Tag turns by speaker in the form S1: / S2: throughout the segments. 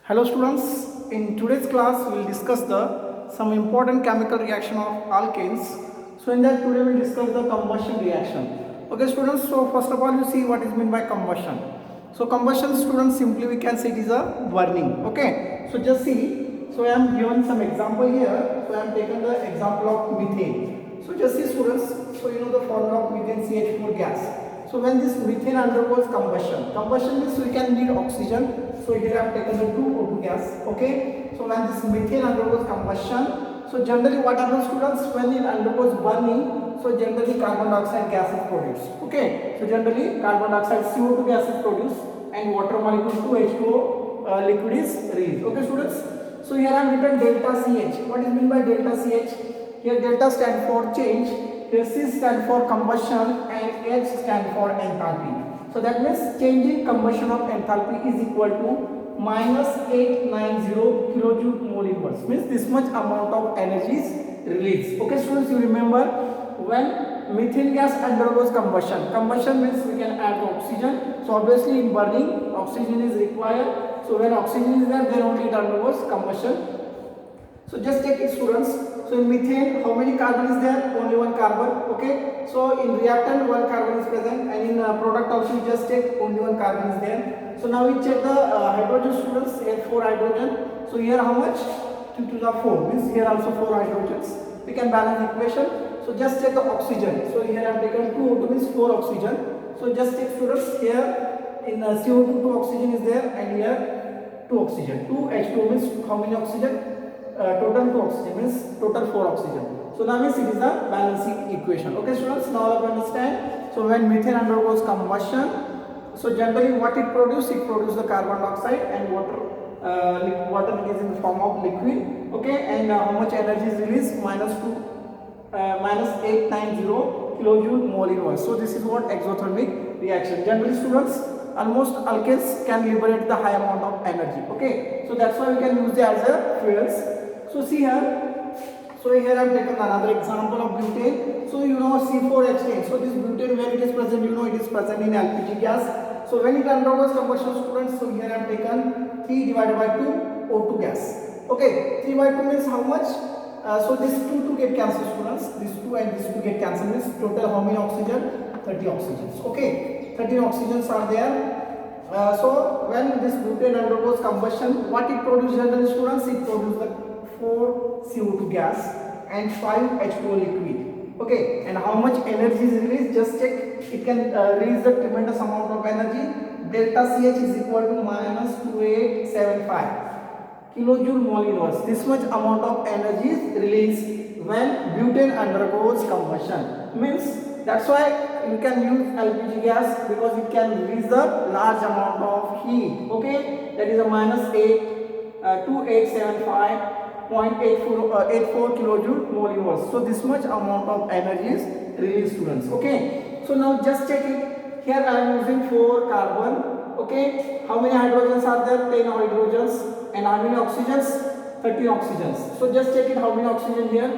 S1: Hello students, in today's class we will discuss the some important chemical reaction of alkanes. So in that today we will discuss the combustion reaction. Okay students, so first of all you see what is meant by combustion. So combustion students simply we can say it is a burning. Okay, so just see, so I am given some example here. So I am taken the example of methane. So just see students, so you know the formula of methane CH4 gas. So when this methane undergoes combustion means we can need oxygen. So here I have taken the 2O2 gas. Okay. So when this methane undergoes combustion, so generally what happens students, when it undergoes burning, so generally carbon dioxide gas is produced. Okay. So generally carbon dioxide CO2 gas is produced and water molecule 2H2O liquid is released. Okay students. So here I have written delta CH. What is meant by delta CH? Here delta stand for change. Here C stand for combustion and H stand for enthalpy. So that means change in combustion of enthalpy is equal to minus 890 kilojoule mole inverse. Means this much amount of energy is released. Okay students, you remember when methane gas undergoes combustion means we can add oxygen. So obviously in burning oxygen is required. So when oxygen is there, then only it undergoes combustion. So just take it students. So in methane, how many carbon is there? Only one carbon. Okay. So in reactant, one carbon is present, and in product also you just take only one carbon is there. So now we check the hydrogen students. Here 4 hydrogen. So here how much? 2 to the 4 means here also 4 hydrogens. We can balance the equation. So just check the oxygen. So here I have taken 2 O2 means 4 oxygen. So just take students here in CO2 2 oxygen is there, and here 2 oxygen. 2 H2 means how many oxygen? Total 2 oxygen means total 4 oxygen. So now means it is the balancing equation. Okay students, now you understand. So when methane undergoes combustion, so generally what it produces? It produces the carbon dioxide and water. Water is in the form of liquid. Okay, and how much energy is released? Minus 890 kilojoule mole inverse. So this is what exothermic reaction. Generally students, almost alkanes can liberate the high amount of energy. Okay, so that's why we can use it as a fuels. So see here, so here I have taken another example of butane. So you know C4H10. So this butane, where it is present, you know it is present in LPG gas. So when it undergoes combustion students, so here I have taken 3 divided by 2 O2 gas. Okay, 3 by 2 means how much? So this 2 get cancelled students, this 2 and this 2 get cancelled means total how many oxygen? 30 oxygens. Okay, 30 oxygens are there. So when this butane undergoes combustion, what it produces generally students? It produces the 4 CO2 gas and 5 H2O liquid. Okay, and how much energy is released? Just check. It can release the tremendous amount of energy. Delta CH is equal to minus 2875 kilojoule mole inverse. This much amount of energy is released when butane undergoes combustion. Means that's why you can use LPG gas, because it can release the large amount of heat. Okay, that is a minus 2875.84 kilojoule mole inverse. So this much amount of energy is released students. Okay, so now just check it. Here I am using 4 carbon. Okay, how many hydrogens are there? 10 hydrogens. And how many oxygens? 13 oxygens. So just check it, how many oxygen here?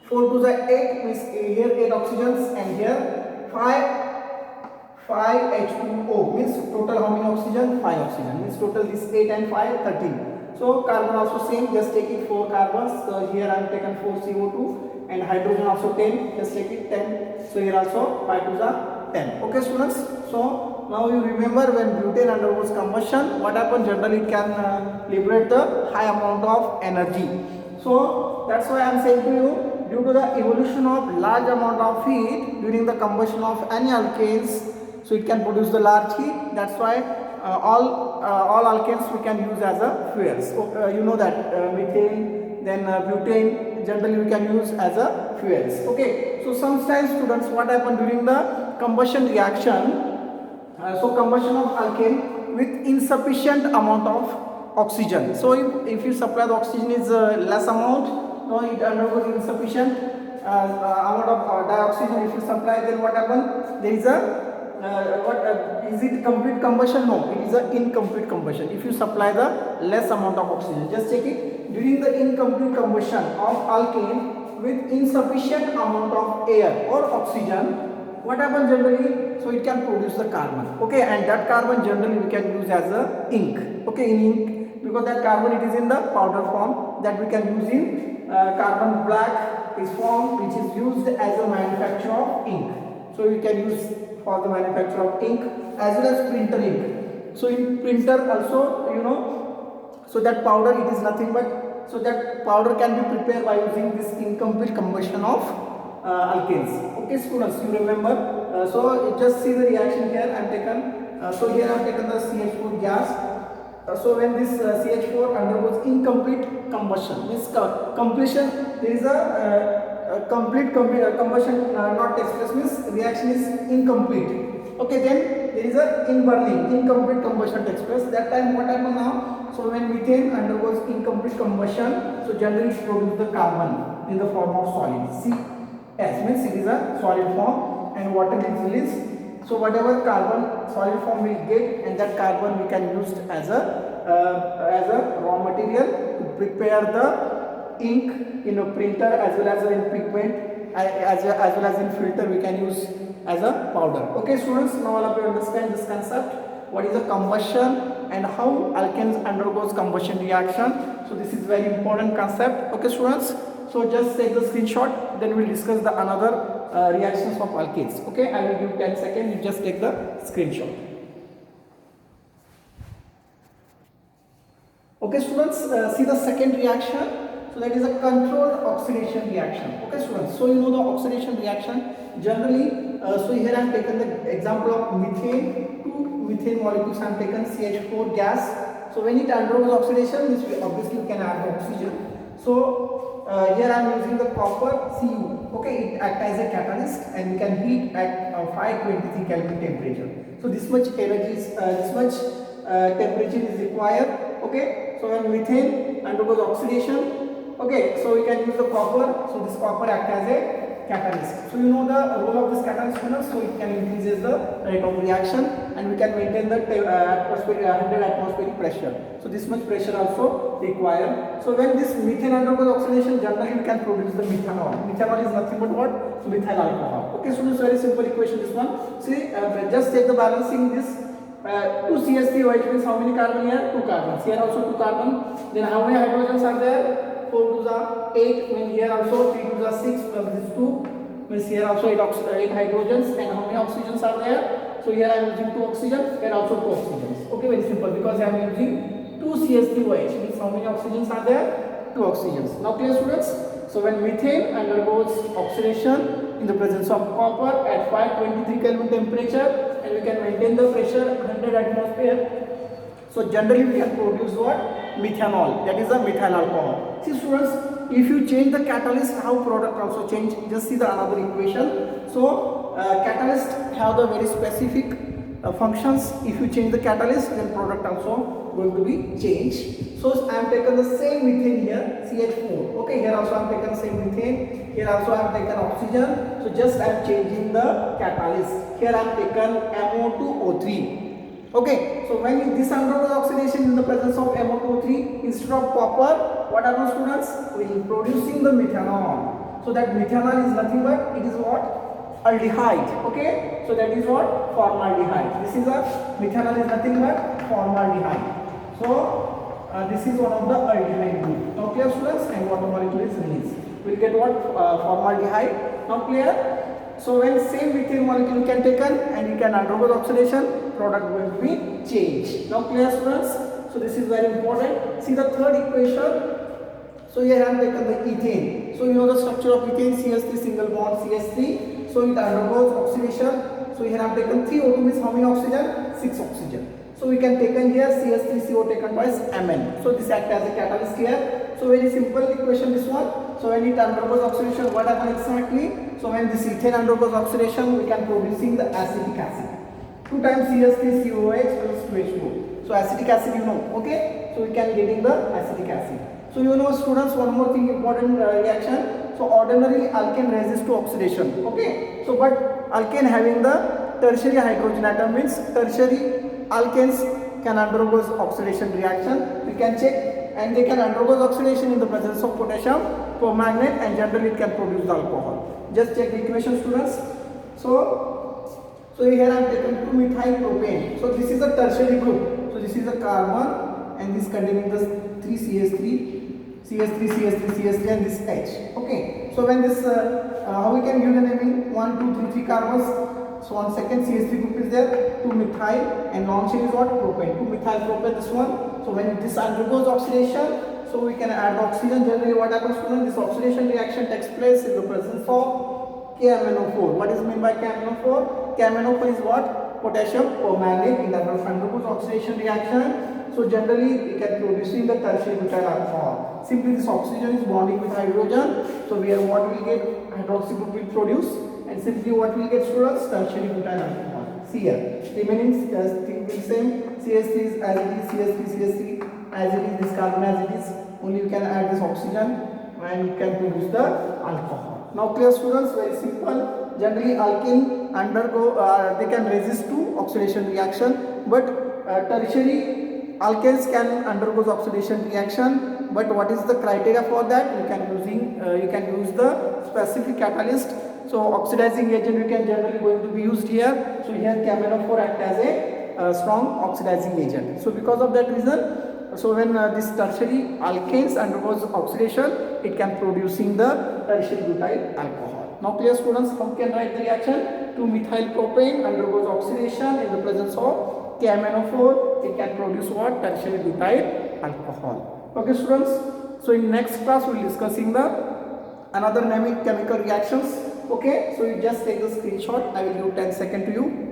S1: 4 to the 8 means here 8 oxygens, and here 5 H2O means total how many oxygen? 5 oxygen means total this 8 and 5 13. So carbon also same, just take it 4 carbons. So here I have taken 4 CO2 and hydrogen also 10, just take it 10. So here also 5 to the 10. Okay students, so now you remember when butane undergoes combustion, what happens? Generally it can liberate the high amount of energy. So that's why I am saying to you, due to the evolution of large amount of heat during the combustion of any alkanes, so it can produce the large heat. That's why all alkanes we can use as a fuels. So, you know that methane, then butane, generally we can use as a fuels. Okay, so sometimes students, what happen during the combustion reaction? So combustion of alkane with insufficient amount of oxygen. So if you supply the oxygen is less amount, no, it undergoes insufficient amount of dioxygen. If you supply, then what happens? There is a is it complete combustion? No, it is a incomplete combustion. If you supply the less amount of oxygen, just check it. During the incomplete combustion of alkane with insufficient amount of air or oxygen, what happens generally? So it can produce the carbon. Okay, and that carbon generally we can use as a ink. Okay, in ink because that carbon it is in the powder form that we can use in carbon black is form which is used as a manufacture of ink. So we can use for the manufacture of ink as well as printer ink. So in printer also, you know, so that powder it is nothing but, so that powder can be prepared by using this incomplete combustion of alkanes. Okay students, you remember. So you just see the reaction here. I am taken. So here I have taken the CH4 gas. So when this CH4 undergoes incomplete combustion, means completion, there is a complete combustion not takes place, means reaction is incomplete. Okay, then there is a inburning, incomplete combustion takes place. That time what happens now? So when methane undergoes incomplete combustion, so generally it produces the carbon in the form of solid. CS means it is a solid form and water is released. So whatever carbon solid form we get, and that carbon we can use as a raw material to prepare the ink in a printer as well as in pigment as well as in filter we can use as a powder. Okay students, now all of you understand this concept, what is a combustion and how alkanes undergoes combustion reaction. So this is very important concept. Okay students, so just take the screenshot, then we'll discuss the another reactions of alkanes. Okay, I will give 10 seconds, you just take the screenshot. Okay students, see the second reaction. So that is a controlled oxidation reaction. Okay students, so you know the oxidation reaction generally. So here I have taken the example of methane. Two methane molecules I have taken CH4 gas. So when it undergoes oxidation, this obviously we can add oxygen. So here I am using the copper Cu. Okay, it acts as a catalyst and we can heat at 523 Kelvin temperature. So this much energy is temperature is required. Okay, so when methane undergoes oxidation, okay, so we can use the copper. So this copper acts as a catalyst. So you know the role of this catalyst, so it can increase the rate of reaction and we can maintain the atmospheric 100 atmospheric pressure. So this much pressure also required. So when this methane undergoes oxidation, generally we can produce the methanol. Methanol is nothing but what? Methyl alcohol. Okay, so this is very simple equation. This one. See, just take the balancing this. 2 CH3OH means how many carbon here? 2 carbons. Here also 2 carbon. Then how many hydrogens are there? 4 2s are 8. Means here also 3 2s are 6 plus this 2. Means here also 8 hydrogens. And how many oxygens are there? So here I am using 2 oxygens. Here also 2 oxygens. Okay, very simple because I am using 2 CH3OH. Means how many oxygens are there? 2 oxygens. Now clear students? So when methane undergoes oxidation in the presence of copper at 523 Kelvin temperature, and we can maintain the pressure 100 atmosphere. So generally we can produce what? Methanol. That is a methyl alcohol. See students, if you change the catalyst, how product also change? Just see the another equation. So catalyst have the very specific functions. If you change the catalyst, then product also going to be changed. So I have taken the same methane here, CH4. Okay, here also I have taken same methane. Here also I have taken oxygen. So just I am changing the catalyst. Here I have taken MO2O3. Okay, so when this undergoes oxidation in the presence of MO2O3, instead of copper, what happens students? We are producing the methanol. So that methanol is nothing but it is what? Aldehyde. Okay, so that is what? Formaldehyde. This is a methanol is nothing but formaldehyde. So this is one of the aldehyde group. Now clear students, and water molecule is released. We will get what? Formaldehyde. Now clear. So when same methane molecule can taken and it can undergo oxidation, product will be changed. Now clear students. So this is very important. See the third equation. So here I have taken the ethane. So you know the structure of ethane, CH3 single bond CH3. So it undergoes oxidation. So here I have taken 3 O2 means how many oxygen? 6 oxygen. So we can taken here CH3CO taken twice Mn. So this acts as a catalyst here. So very simple equation this one. So when it undergoes oxidation, what happens exactly? So when this ethane undergoes oxidation, we can producing the acetic acid. 2 times CH3COH plus 2H2O. So acetic acid you know, okay? So we can getting the acetic acid. So you know students, one more thing important reaction. So ordinarily alkane resists to oxidation, okay? So but alkane having the tertiary hydrogen atom means tertiary alkanes can undergo oxidation reaction. We can check, and they can undergo oxidation in the presence of potassium permanganate, and generally it can produce the alcohol. Just check the equation students. So here I have taken 2-methyl propane. So this is a tertiary group. So this is a carbon and and this containing the 3 CH3, CH3, CH3, CH3 and this H. Okay, so when this how we can give the naming 1, 2, 3, 3 carbons. So on second CH3 group is there, 2 methyl and long chain is what? Propane, 2 methyl propane, this one. So when this undergoes oxidation, so we can add oxygen. Generally what happens to them, this oxidation reaction takes place in the presence of KMnO4. What is meant by KMnO4? KMnO4 is what? Potassium permanganate. It undergoes oxidation reaction. So generally we can producing the tertiary butyl alcohol. Simply this oxygen is bonding with hydrogen. So we are what will get hydroxy group will produce, and simply what will get students? Tertiary butyl alcohol. See here, remaining thing will same. CH3 is as it is, CH3, CH3 as it is, this carbon as it is. Only you can add this oxygen and you can produce the alcohol. Now clear students, very simple. Generally alkene undergo they can resist to oxidation reaction, but tertiary alkanes can undergo oxidation reaction. But what is the criteria for that? You can use the specific catalyst. So oxidizing agent you can generally going to be used here. So here KMnO4 act as a strong oxidizing agent. So because of that reason, so when this tertiary alkanes undergoes oxidation, it can producing the tertiary butyl alcohol. Now clear students, how can write the reaction? 2-methyl propane undergoes oxidation in the presence of KMnO4. It can produce what? Tertiary butyl alcohol. Okay students, so in next class we will discussing the another naming chemical reactions. Okay, so you just take the screenshot. I will give 10 seconds to you.